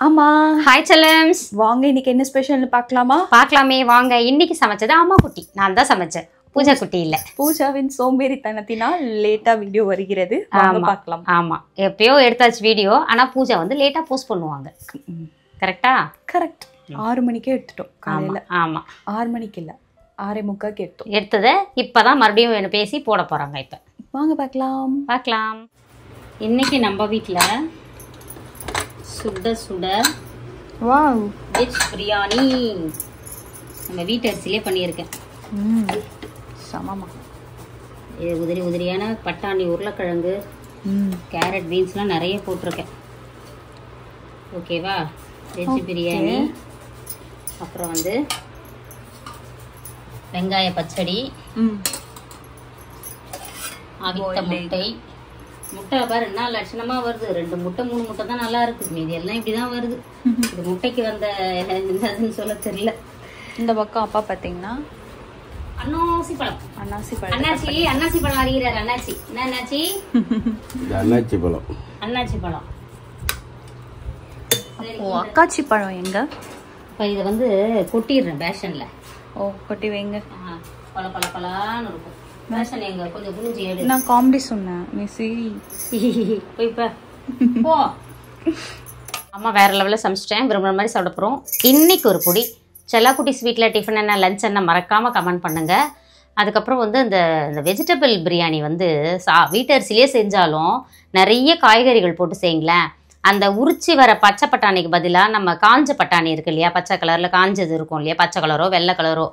ஆமா ஹாய் செல்லம்ஸ் வாங்க இன்னைக்கு என்ன ஸ்பெஷல்னு பார்க்கலாமா பார்க்கலாமே வாங்க இன்னைக்கு சமைச்சது அம்மா குட்டி நான் தான் சமைச்சேன் பூஜா குட்டி இல்ல பூஜாவின் சோம்பேறித்தனத்தினால் லேட்டா வீடியோ வருகிறது வாங்க பார்க்கலாம் ஆமா எப்பயோ எடுத்தாச்சு வீடியோ ஆனா பூஜா வந்து லேட்டா போஸ்ட் பண்ணுவாங்க கரெக்ட்டா கரெக்ட் 6 மணிக்கே எடுத்துட்டோம் காலையில ஆமா 6 மணிக்கு இல்ல 6:45 எடுத்தோம் எடுத்ததை இப்பதான் மறுபடியும் என்ன பேசி போட போறாங்க இப்ப வாங்க பார்க்கலாம் இன்னைக்கு நம்ம வீட்ல சுட சுட வாவ் வெஜ் பிரியாணி நம்ம வீட்டு அரிசியிலே பண்ணியிருக்கேன் சமமா இது உதிரி உதிரியான பட்டாணி உருளைக்கிழங்கு கேரட் பீன்ஸ்லாம் நிறைய போட்டிருக்கேன் ஓகேவா வெஜ் பிரியாணி அப்புறம் வந்து வெங்காய பச்சடி அவித்த முட்டை முட்டை பாரு என்ன லட்சணமா வருது 2 முட்டை 3 முட்டை தான் நல்லா இருக்கு மீதி எல்லாம் இப்படிதான் வருது இந்த முட்டைக்கு வந்த என்னதுன்னு சொல்ல தெரியல இந்த பக்கம் அப்பா பாத்தீங்கன்னா அன்னாசி பழம் அன்னாசி பழம் அறிகிறார் அண்ணாச்சி என்ன அண்ணாச்சி அன்னாசி பழம் ஓ அக்காச்சி பழம் எங்க இப்போ இதை வந்து கொட்டிடுறேன் பேஷன்ல ஓ கொட்டி வைங்க பல பல பலான்னு இருக்கும் பேஷன் எங்க கொஞ்சம் புரிஞ்சு எடு நான் காமெடி சொன்னேன் நீ சரி போய் போ அம்மா வேற லெவல்ல சமைச்சிட்டேன் விரும்புற மாதிரி சாப்பிட போறோம் இன்னைக்கு ஒரு பொடி செல்லாக்குட்டி ஸ்வீட்டில் டிஃபன் என்ன லஞ்ச் என்ன மறக்காமல் கமெண்ட் பண்ணுங்கள் அதுக்கப்புறம் வந்து இந்த வெஜிடபிள் பிரியாணி வந்து வீட்டு அரிசிலே செஞ்சாலும் நிறைய காய்கறிகள் போட்டு செய்யுங்களேன் அந்த உரிச்சி வர பச்சை பட்டாணிக்கு பதிலாக நம்ம காஞ்ச பட்டாணி இருக்கு இல்லையா பச்சை கலரில் காஞ்சது இருக்கும் இல்லையா பச்சை கலரோ வெள்ளை கலரோ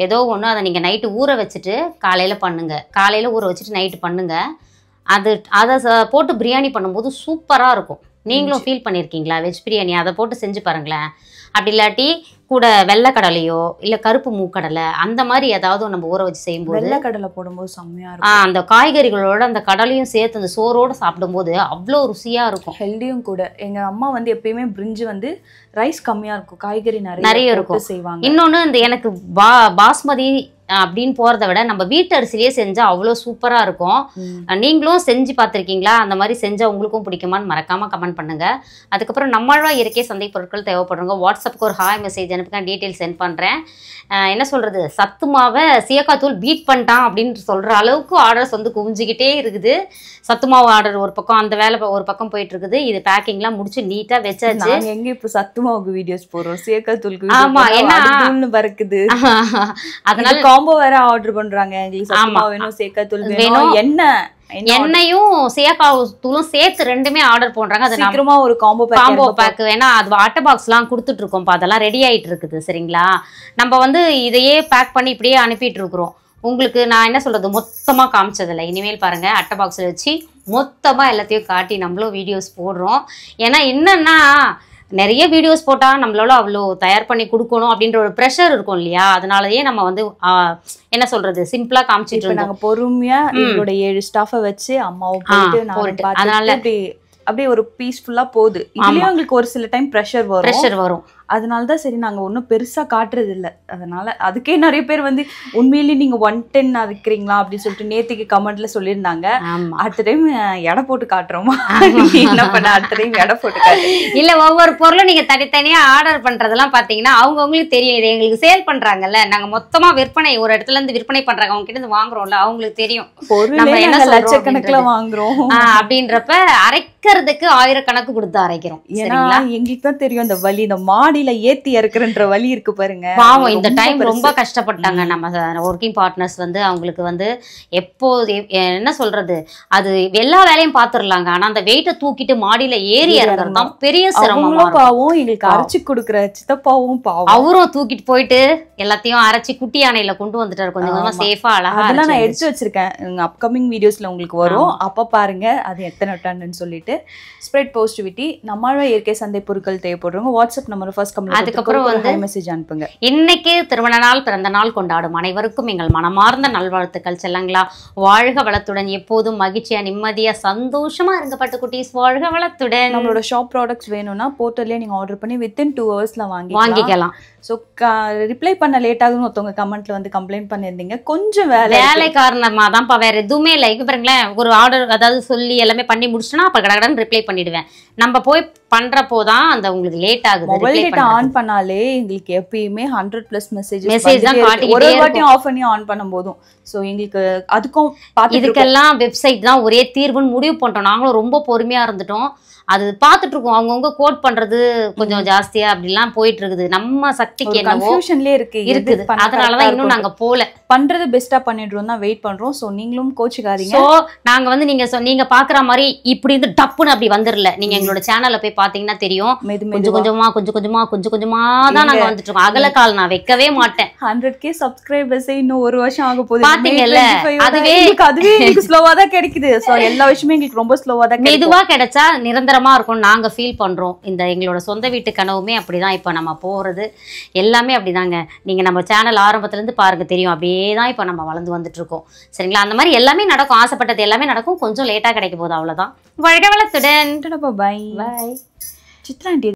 ஏதோ ஒன்று அதை நீங்கள் நைட்டு ஊற வச்சுட்டு காலையில் பண்ணுங்கள் காலையில் ஊற வச்சுட்டு நைட்டு பண்ணுங்கள் அதை போட்டு பிரியாணி பண்ணும்போது சூப்பராக இருக்கும் நீங்களும் ஃபீல் பண்ணியிருக்கீங்களா வெஜ் பிரியாணி அதை போட்டு செஞ்சு பாருங்களேன் அப்படி இல்லாட்டி கூட வெள்ளைக்கடலையோ இல்லை கருப்பு மூக்கடலை அந்த மாதிரி ஏதாவது நம்ம ஊற வச்சு செய்யும்போது வெள்ளைக்கடலை போடும்போது செம்மையா இருக்கும் அந்த காய்கறிகளோட அந்த கடலையும் சேர்த்து அந்த சோறோட சாப்பிடும்போது அவ்வளோ ருசியா இருக்கும் ஹெல்தியும் கூட எங்க அம்மா வந்து எப்பயுமே பிரிஞ்சு வந்து ரைஸ் கம்மியா இருக்கும் காய்கறி நிறைய இருக்கும் செய்வாங்க இன்னொன்று இந்த எனக்கு பாஸ்மதி அப்படின்னு போறதை விட நம்ம வீட்டு அரிசிலேயே செஞ்சா அவ்வளோ சூப்பரா இருக்கும் நீங்களும் செஞ்சு பார்த்துருக்கீங்களா அந்த மாதிரி செஞ்சா உங்களுக்கும் பிடிக்குமான்னு மறக்காம கமெண்ட் பண்ணுங்க அதுக்கப்புறம் நம்மளா இயற்கை சந்தை பொருட்கள் தேவைப்படுறவங்க வாட்ஸ்அப்புக்கு ஒரு ஹாய் மெசேஜ் அனுப்புங்க டீட்டெயில் சென்ட் பண்றேன் என்ன சொல்றது சத்து மாவை சீயக்காத்தூள் பீட் பண்ணிட்டான் அப்படின்னு சொல்ற அளவுக்கு ஆர்டர்ஸ் வந்து குவிஞ்சிக்கிட்டே இருக்குது சத்து மாவு ஆர்டர் ஒரு பக்கம் அந்த வேலை ஒரு பக்கம் போயிட்டு இருக்குது இது பேக்கிங்லாம் முடிச்சு நீட்டா வச்சாச்சு எங்க இப்போ சத்து மாவுக்கு வீடியோஸ் போடுறோம் சீயக்காத்தூளுக்கு ஆமா ஏன்னா பறக்குது அதனால காம்போ வேற ஆர்டர் பண்றாங்க எங்களுக்கு சத்து மாவு வேணும் சீயக்காத்தூள் வேணும் எண்ணெயும் சீயக்காத்தூளும் சேர்த்து ரெண்டுமே ஆர்டர் பண்றாங்க அது சீக்கிரமா ஒரு காம்போ பேக் வேணா அது வாட்டர் பாக்ஸ் எல்லாம் கொடுத்துட்டு இருக்கோம் அதெல்லாம் ரெடி ஆயிட்டு இருக்குது சரிங்களா நம்ம வந்து இதையே பேக் பண்ணி இப்படியே அனுப்பிட்டு இருக்கிறோம் உங்களுக்கு நான் என்ன சொல்றது மொத்தமா காமிச்சதில்லை இனிமேல் பாருங்க அட்டை பாக்ஸ்ல வச்சு மொத்தமா எல்லாத்தையும் காட்டி நம்மளும் வீடியோஸ் போடுறோம் ஏன்னா என்னன்னா நிறைய வீடியோஸ் போட்டால் நம்மளால அவ்வளோ தயார் பண்ணி கொடுக்கணும் அப்படின்ற ஒரு ப்ரெஷர் இருக்கும் இல்லையா அதனாலயே நம்ம வந்து என்ன சொல்றது சிம்பிளா காமிச்சிட்டு இருக்கோம் நாங்க பொறுமையா எங்களோட 7 ஸ்டாஃபை வச்சு அம்மாவும் போயிட்டு அதனால அப்படியே ஒரு பீஸ்ஃபுல்லா போகுது இதுலயும் உங்களுக்கு ஒரு சில டைம் ப்ரெஷர் வரும் அதனாலதான் சரி நாங்க ஒன்னும் பெருசா காட்டுறது இல்ல அதனால அதுக்கே நிறைய பேர் வந்து உண்மையிலேயே நீங்க 110 இருக்கிறீங்களா அப்படின்னு சொல்லிட்டு நேத்திக்கு கமெண்ட்ல சொல்லியிருந்தாங்க அடுத்த டைம் எடை போட்டு காட்டுறோமா என்ன பண்ண அடுத்த டைம் எடை போட்டு காட்டு இல்ல ஒவ்வொரு பொருளும் நீங்க தனித்தனியா ஆர்டர் பண்றதெல்லாம் பாத்தீங்கன்னா அவங்களுக்கு தெரியும் இது எங்களுக்கு சேல் பண்றாங்கல்ல நாங்க மொத்தமா விற்பனை ஒரு இடத்துல இருந்து விற்பனை பண்றாங்க அவங்க கிட்ட இருந்து வாங்குறோம்ல அவங்களுக்கு தெரியும் நம்ம என்ன லட்சக்கணக்குல வாங்குறோம் அப்படின்றப்ப அரைக்கிறதுக்கு 1000 கணக்கு கொடுத்து அரைக்கிறோம் எங்களுக்கு தான் தெரியும் அந்த வலி இந்த மாடியில ஏத்தி இறக்குறன்ற வலி இருக்கு பாருங்க பாவம் இந்த டைம் ரொம்ப கஷ்டப்பட்டாங்க நம்ம ஒர்க்கிங் பார்ட்னர்ஸ் வந்து அவங்களுக்கு வந்து எப்போ என்ன சொல்றது அது எல்லா வேலையும் பாத்துடலாங்க ஆனா அந்த வெயிட்ட தூக்கிட்டு மாடியில ஏறி இறங்குறது தான் பெரிய சிரமம் பாவம் எங்களுக்கு அரைச்சு கொடுக்குற சித்தப்பாவும் பாவம் அவரும் தூக்கிட்டு போயிட்டு எல்லாத்தையும் அரைச்சி குட்டி யானையில கொண்டு வந்துட்டாரு கொஞ்சம் கொஞ்சமா சேஃபா அழகா அதெல்லாம் நான் எடுத்து வச்சிருக்கேன் அப்கமிங் வீடியோஸ்ல உங்களுக்கு வரும் அப்ப பாருங்க அது எத்தனை டன்னு சொல்லிட்டு ஸ்ப்ரெட் பாசிட்டிவிட்டி நம்மளோட இயற்கை சந்தை பொருட்கள் தேவைப்படுறவங்க வாட்ஸ்அப் நம்பர் அதுக்கப்புறம் வந்து மெசேஜ் அனுப்புங்க இன்னைக்கு திருமண நாள் பிறந்த நாள் கொண்டாடும் அனைவருக்கும் எங்கள் மனமார்ந்த நல்வாழ்த்துக்கள் செல்லங்களா வாழ்க வளத்துடன் எப்போதும் மகிழ்ச்சியா நிம்மதியா சந்தோஷமா இருங்க பட்டுக்குட்டீஸ் வாழ்க வளத்துடன் நம்மளோட ஷாப் ப்ராடக்ட்ஸ் வேணும்னா போர்ட்டல்லே நீங்க ஆர்டர் பண்ணி வித்தின் 2 ஹவர்ஸ்ல வாங்கிக்கலாம் ஸோ ரிப்ளை பண்ண லேட் ஆகுன்னு ஒருத்தவங்க கமெண்ட்ல வந்து கம்ப்ளைண்ட் பண்ணியிருந்தீங்க கொஞ்சம் வேலை காரணமா தான்ப்பா வேற எதுவுமே இல்லை இப்போ பாருங்களேன் ஒரு ஆர்டர் அதாவது சொல்லி எல்லாமே பண்ணி முடிச்சுன்னா அப்போ கடகடன்னு ரிப்ளை பண்ணிடுவேன் நம்ம போய் பண்றப்போதான் அந்த உங்களுக்கு லேட் ஆகுது. மொபைல் டேட்டா ஆன் பண்ணாலே எங்களுக்கு எப்பயுமே 100+ மெசேஜ் தான் காட்டிக்கிட்டே ஒரு வாட்டியும் ஆஃப் பண்ணி ஆன் பண்ணும்போதும் சோ எங்களுக்கு அதுக்கும் இதுக்கெல்லாம் வெப்சைட் தான் ஒரே தீர்வுன்னு முடிவு பண்ணிட்டோம். நாங்களும் ரொம்ப பொறுமையா இருந்துட்டோம். அது பார்த்துட்டு இருக்கோம். அவங்கவுங்க கோட் பண்றது கொஞ்சம் ஜாஸ்தியா அப்படிலாம் போயிட்டு இருக்குது. நம்ம சக்திக்கு என்னவோ கன்ஃபியூஷன்லயே இருக்குது. அதனாலதான் இன்னும் நாங்க போல பண்றது பெஸ்டா பண்ணிடுறோம் தான் வெயிட் பண்றோம். சோ நீங்களும் கோச்சுக்காதீங்க. சோ நாங்க வந்து நீங்க பாக்குற மாதிரி இப்படி இருந்து டப்புன்னு அப்படி வந்துடல. நீங்க எங்களோட சேனல்ல போய் பாத்தீங்கன்னா தெரியும். கொஞ்சம் கொஞ்சமா தான் நாங்க வந்துட்டு இருக்கோம். அகல கால் நான் வைக்கவே மாட்டேன். 100K சப்ஸ்கிரைபர்ஸ் இன்னும் ஒரு வருஷம் ஆக போகுது. பாத்தீங்கல்ல, அதுவே எங்களுக்கு ஸ்லோவா தான் கிடைக்குது. சோ எல்லா விஷயமும் எங்களுக்கு ரொம்ப ஸ்லோவா தான் மெதுவா கிடைச்சா நிரந்தரமா இருக்கும் நாங்க ஃபீல் பண்றோம். இந்த எங்களோட சொந்த வீட்டு கனவுமே அப்படிதான். இப்ப நம்ம போறது எல்லாமே அப்படிதாங்க. நீங்க நம்ம சேனல் ஆரம்பத்துல இருந்து பாருங்க தெரியும். அப்படியே தான் இப்ப நம்ம வளர்ந்து வந்துட்டு இருக்கோம். சரிங்களா? அந்த மாதிரி எல்லாமே நடக்கும். ஆசைப்பட்டது எல்லாமே நடக்கும். கொஞ்சம் லேட்டா கிடைக்க போகுது, அவ்வளவுதான். வாழ்க வளத்துடன். பை. சித்ரா ஆண்டி